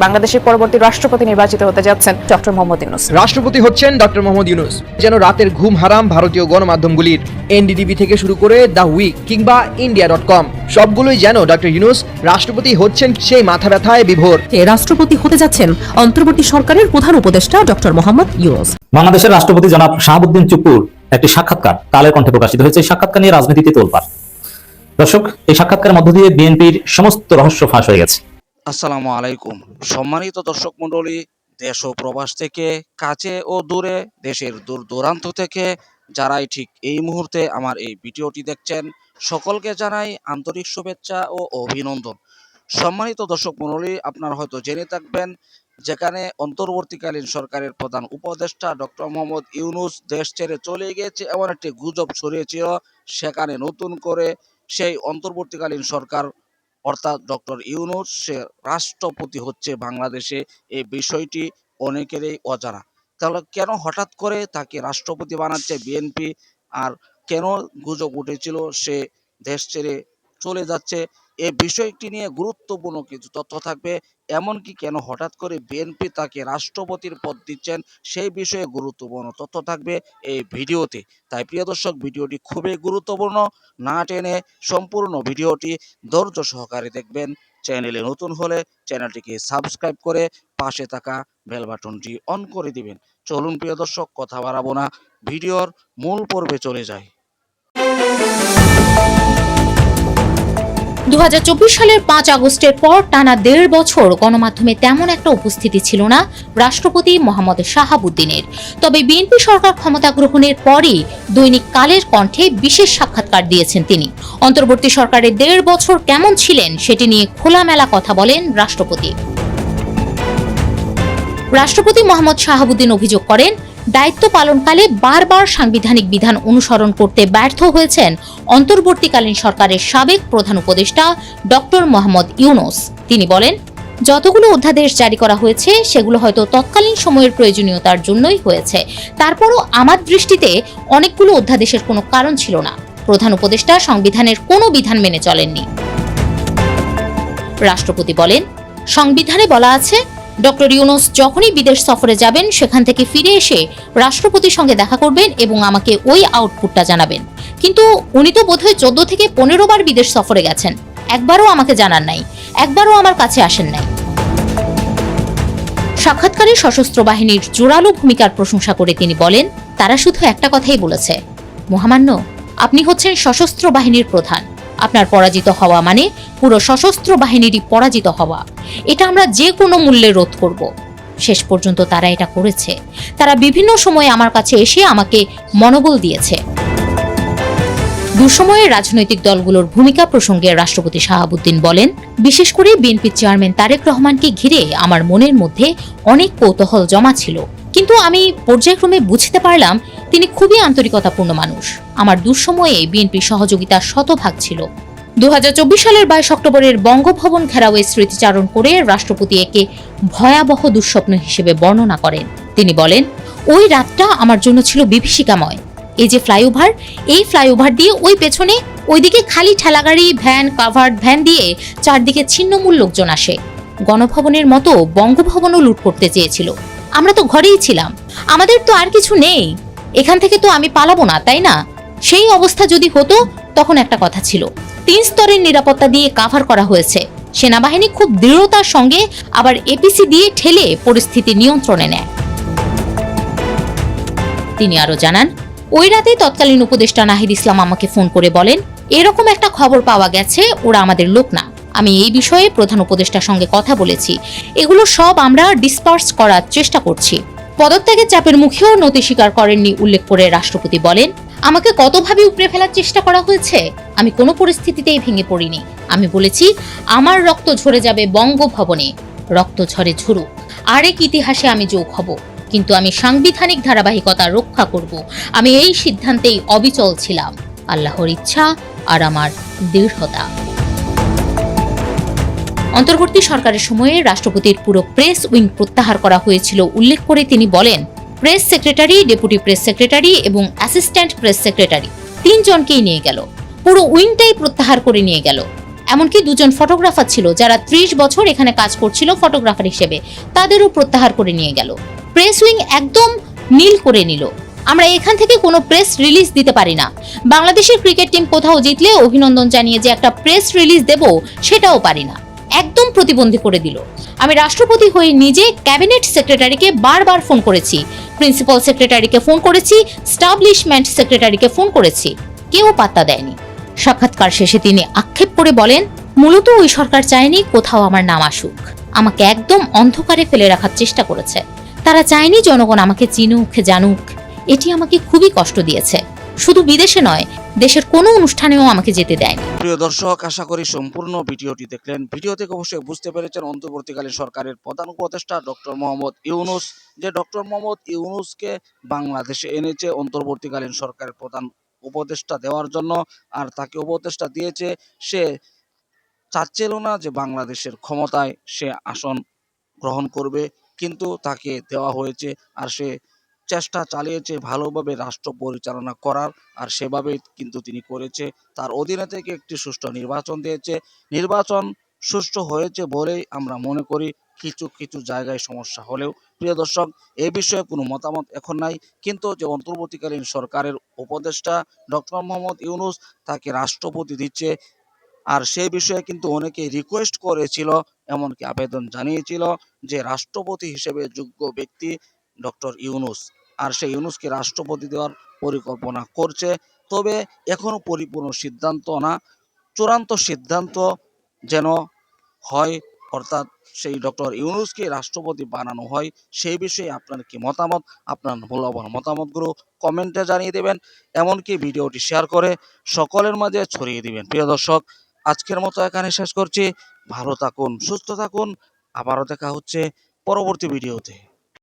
বাংলাদেশের পরবর্তী রাষ্ট্রপতি নির্বাচিত হতে যাচ্ছেন ডক্টর মোহাম্মদ ইউনূস। রাষ্ট্রপতি হচ্ছেন ডক্টর মোহাম্মদ ইউনূস। যেন রাতের ঘুম হারাম ভারতীয় গণমাধ্যমগুলির। এনডিটিভি থেকে শুরু করে দ্য উইক কিংবা ইন্ডিয়া.com সবগুলোই যেন ডক্টর ইউনূস রাষ্ট্রপতি হচ্ছেন সেই মাথা ব্যথায় বিভোর। রাষ্ট্রপতি হতে যাচ্ছেন অন্তর্বর্তী সরকারের প্রধান উপদেষ্টা ডক্টর মোহাম্মদ ইউনূস। বাংলাদেশের রাষ্ট্রপতি জনাব শাহাবুদ্দিন চুপ্পুর একটি সাক্ষাৎকার কালের কণ্ঠে প্রকাশিত হয়েছে। এই সাক্ষাৎকার নিয়ে রাজনীতিতে তোলপাড়। দর্শক, এই সাক্ষাৎকারের মধ্য দিয়ে বিএনপির সমস্ত রহস্য ফাঁস হয়ে গেছে। আসসালামু আলাইকুম। সম্মানিত দর্শক মণ্ডলী, দেশ ও প্রবাস থেকে, কাছে ও দূরে, দেশের দূর দূরান্ত থেকে যারাই ঠিক এই মুহূর্তে আমার এই ভিডিওটি দেখছেন, সকলকে জানাই আন্তরিক শুভেচ্ছা ও অভিনন্দন। সম্মানিত দর্শক মণ্ডলী, আপনারা হয়তো জেনে থাকবেন, যেখানে অন্তর্বর্তীকালীন সরকারের প্রধান উপদেষ্টা ডক্টর মোহাম্মদ ইউনূস দেশ ছেড়ে চলে গিয়েছে এমন একটি গুজব ছড়িয়েছিল, সেখানে নতুন করে সেই অন্তর্বর্তীকালীন সরকার অর্থাৎ ডক্টর ইউনূস সে রাষ্ট্রপতি হচ্ছে বাংলাদেশে। এই বিষয়টি অনেকেরই অজানা। তাহলে কেন হঠাৎ করে তাকে রাষ্ট্রপতি বানাচ্ছে বিএনপি, আর কেন গুজব উঠেছিল সে দেশ ছেড়ে চলে যাচ্ছে, এই বিষয়টি নিয়ে গুরুত্বপূর্ণ কিছু তথ্য থাকবে। এমনকি কেন হঠাৎ করে বিএনপি তাকে রাষ্ট্রপতির পদ দিচ্ছেন, সেই বিষয়ে গুরুত্বপূর্ণ তথ্য থাকবে এই ভিডিওতে। তাই প্রিয় দর্শক, ভিডিওটি খুবই গুরুত্বপূর্ণ, না টেনে সম্পূর্ণ ভিডিওটি ধৈর্য সহকারে দেখবেন। চ্যানেলে নতুন হলে চ্যানেলটিকে সাবস্ক্রাইব করে পাশে থাকা বেল বাটনটি অন করে দিবেন। চলুন প্রিয় দর্শক, কথা বাড়াবো না, ভিডিওর মূল পর্বে চলে যায়। 2024 সালের 5 আগস্টের পর টানা 1.5 বছর গণমাধ্যমে তেমন একটা উপস্থিতি ছিল না রাষ্ট্রপতি মোহাম্মদ শাহাবুদ্দিনের। তবে বিএনপি সরকার ক্ষমতা গ্রহণের পরই দৈনিক কালের কণ্ঠে বিশেষ সাক্ষাৎকার দিয়েছেন তিনি। অন্তর্বর্তী সরকারের 1.5 বছর কেমন ছিলেন সেটি নিয়ে খোলামেলা কথা বলেন রাষ্ট্রপতি। রাষ্ট্রপতি মোহাম্মদ শাহাবুদ্দিন অভিযোগ করেন, দায়িত্ব পালনকালে বারবার সাংবিধানিক বিধান অনুসরণ করতে ব্যর্থ হয়েছেন অন্তর্বর্তীকালীন সরকারের সাবেক প্রধান উপদেষ্টা ডক্টর মোহাম্মদ ইউনূস। তিনি বলেন, যতগুলো অধ্যাদেশ জারি করা হয়েছে সেগুলো হয়তো তৎকালীন সময়ের প্রয়োজনীয়তার জন্যই হয়েছে। তারপরও আমার দৃষ্টিতে অনেকগুলো অধ্যাদেশের কোনো কারণ ছিল না। প্রধান উপদেষ্টা সংবিধানের কোনো বিধান মেনে চলেননি। রাষ্ট্রপতি বলেন, সংবিধানে বলা আছে ডক্টর ইউনূস যখনই বিদেশ সফরে যাবেন সেখান থেকে ফিরে এসে রাষ্ট্রপতির সঙ্গে দেখা করবেন এবং আমাকে ওই আউটপুটটা জানাবেন। কিন্তু উনি তো বোধহয় 14 থেকে 15 বার বিদেশ সফরে গেছেন, একবারও আমাকে জানান নাই, একবারও আমার কাছে আসেন নাই। সাক্ষাৎকারে সশস্ত্র বাহিনীর জোরালো ভূমিকার প্রশংসা করে তিনি বলেন, তারা শুধু একটা কথাই বলেছে, মহামান্য, আপনি হচ্ছেন সশস্ত্র বাহিনীর প্রধান, আপনার পরাজিত হওয়া মানে পুরো সশস্ত্র বাহিনীরই পরাজিত হওয়া। এটা আমরা যে কোনো মূল্যে রোধ করব। শেষ পর্যন্ত তারা এটা করেছে। তারা বিভিন্ন সময়ে আমার কাছে এসে আমাকে মনোবল দিয়েছে। দুঃসময়ে রাজনৈতিক দলগুলোর ভূমিকা প্রসঙ্গে রাষ্ট্রপতি শাহাবুদ্দিন বলেন, বিশেষ করে বিএনপি চেয়ারম্যান তারেক রহমানকে ঘিরে আমার মনের মধ্যে অনেক কৌতূহল জমা ছিল, কিন্তু আমি পর্যায়ক্রমে বুঝতে পারলাম তিনি খুবই আন্তরিকতাপূর্ণ মানুষ। আমার দুঃসময়ে বিএনপির সহযোগিতা শতভাগ ছিল। 2024 সালের 22 অক্টোবরের বঙ্গভবন ঘেরাওয়ের স্মৃতিচারণ করে রাষ্ট্রপতি একে ভয়াবহ দুঃস্বপ্ন হিসেবে বর্ণনা করেন। তিনি বলেন, ওই রাতটা আমার জন্য ছিল বিভীষিকাময়। এই যে ফ্লাইওভার, এই ফ্লাইওভার দিয়ে ওই পেছনে ওইদিকে খালি ঠেলাগাড়ি, ভ্যান, কাভার্ড ভ্যান দিয়ে চারদিকে ছিন্নমূল লোকজন আসে। গণভবনের মতো বঙ্গভবনও লুট করতে চেয়েছিল। আমরা তো ঘরেই ছিলাম, আমাদের তো আর কিছু নেই, এখান থেকে তো আমি পালাবো না, তাই না? সেই অবস্থা যদি হতো তখন একটা কথা ছিল, 3 স্তরের নিরাপত্তা দিয়ে কাভার করা হয়েছে। সেনাবাহিনী খুব দৃঢ়তার সঙ্গে আবার এপিসি দিয়ে ঠেলে পরিস্থিতি নিয়ন্ত্রণে নেয়। তিনি আরো জানান, ওই রাতে তৎকালীন উপদেষ্টা নাহিদ ইসলাম আমাকে ফোন করে বলেন, এরকম একটা খবর পাওয়া গেছে, ওরা আমাদের লোক না। আমি এই বিষয়ে প্রধান উপদেষ্টার সঙ্গে কথা বলেছি, এগুলো সব আমরা ডিসপার্স করার চেষ্টা করছি। পদত্যাগের চাপের মুখেও নতি স্বীকার করেননি উল্লেখ করে রাষ্ট্রপতি বলেন, আমাকে কতভাবে উপড়ে ফেলার চেষ্টা করা হয়েছে, আমি কোনো পরিস্থিতিতেই ভেঙে পড়িনি। আমি বলেছি, আমার রক্ত ঝরে যাবে বঙ্গভবনে, রক্ত ঝরে ঝরুক, আরেক ইতিহাসে আমি যোগ হব, কিন্তু আমি সাংবিধানিক ধারাবাহিকতা রক্ষা করব। আমি এই সিদ্ধান্তেই অবিচল ছিলাম, আল্লাহর ইচ্ছা আর আমার দৃঢ়তা। অন্তর্বর্তী সরকারের সময়ে রাষ্ট্রপতির পুরো প্রেস উইং প্রত্যাহার করা হয়েছিল উল্লেখ করে তিনি বলেন, press secretary, deputy press secretary এবং অ্যাসিস্ট্যান্ট প্রেস সেক্রেটারি 3 জনকেই নিয়ে গেল, পুরো উইংটাই প্রত্যাহার করে নিয়ে গেল। এমনকি দুজন ফটোগ্রাফার ছিল যারা 30 বছর এখানে কাজ করছিল ফটোগ্রাফার হিসেবে, তাদেরও প্রত্যাহার করে নিয়ে গেল। প্রেস উইং একদম নীল করে নিল। আমরা এখান থেকে কোনো প্রেস রিলিজ দিতে পারি না। বাংলাদেশের ক্রিকেট টিম কোথাও জিতলে অভিনন্দন জানিয়ে যে একটা প্রেস রিলিজ দেব, সেটাও পারি না। একদম প্রতিবন্ধী করে দিল। আমি রাষ্ট্রপতি হয়ে নিজে ক্যাবিনেট সেক্রেটারিকে বারবার ফোন করেছি, প্রিন্সিপাল সেক্রেটারিকে ফোন করেছি, স্টাবলিশমেন্ট সেক্রেটারিকে ফোন করেছি, কেউ পাত্তা দেয়নি। সাক্ষাৎকার শেষে তিনি আক্ষেপ করে বলেন, মূলত ওই সরকার চায়নি কোথাও আমার নাম আসুক, আমাকে একদম অন্ধকারে ফেলে রাখার চেষ্টা করেছে। তারা চায়নি জনগণ আমাকে চিনুক, জানুক। এটি আমাকে খুবই কষ্ট দিয়েছে। শুধু বিদেশে নয়, দেশের কোনো অনুষ্ঠানেও আমাকে যেতে দেয়নি। প্রিয় দর্শক, আশা করি সম্পূর্ণ ভিডিওটি দেখলেন। ভিডিও থেকে অবশ্যই বুঝতে পেরেছেন অন্তর্বর্তীকালীন সরকারের প্রধান উপদেষ্টা ডক্টর মোহাম্মদ ইউনূস, যে ডক্টর মোহাম্মদ ইউনূসকে বাংলাদেশে এনেছে অন্তর্বর্তীকালীন সরকারের প্রধান উপদেষ্টা দেওয়ার জন্য। আর তাকে উপদেষ্টা দিয়েছে, সে চাচ্ছিল না যে বাংলাদেশের ক্ষমতায় সে আসন গ্রহণ করবে, কিন্তু তাকে দেওয়া হয়েছে। আর সে চেষ্টা চালিয়েছে ভালোভাবে রাষ্ট্র পরিচালনা করার, আর সেভাবেই কিন্তু তিনি করেছে। তার অধীনে থেকে একটি সুষ্ঠু নির্বাচন দিয়েছে। নির্বাচন সুষ্ঠু হয়েছে বলেই আমরা মনে করি। কিছু কিছু জায়গায় সমস্যা হলেও প্রিয় দর্শক, এ বিষয়ে কোনো মতামত এখন নাই। কিন্তু যে অন্তর্বর্তীকালীন সরকারের উপদেষ্টা ডক্টর মোহাম্মদ ইউনূস, তাকে রাষ্ট্রপতি দিচ্ছে। আর সেই বিষয়ে কিন্তু অনেকে রিকোয়েস্ট করেছিল, এমনকি আবেদন জানিয়েছিল যে রাষ্ট্রপতি হিসেবে যোগ্য ব্যক্তি ডক্টর ইউনূস। আর সেই ইউনূসকে রাষ্ট্রপতি দেওয়ার পরিকল্পনা করছে। তবে এখনো পরিপূর্ণ সিদ্ধান্ত না, চূড়ান্ত সিদ্ধান্ত যেন হয়, অর্থাৎ সেই ডক্টর ইউনূসকে রাষ্ট্রপতি বানানো হয়। সেই বিষয়ে আপনার কি মতামত? আপনার মূল্যবান মতামতগুলো কমেন্টে জানিয়ে দেবেন, এমনকি ভিডিওটি শেয়ার করে সকলের মাঝে ছড়িয়ে দিবেন। প্রিয় দর্শক, আজকের মতো এখানে শেষ করছি। ভালো থাকুন, সুস্থ থাকুন। আবারও দেখা হচ্ছে পরবর্তী ভিডিওতে।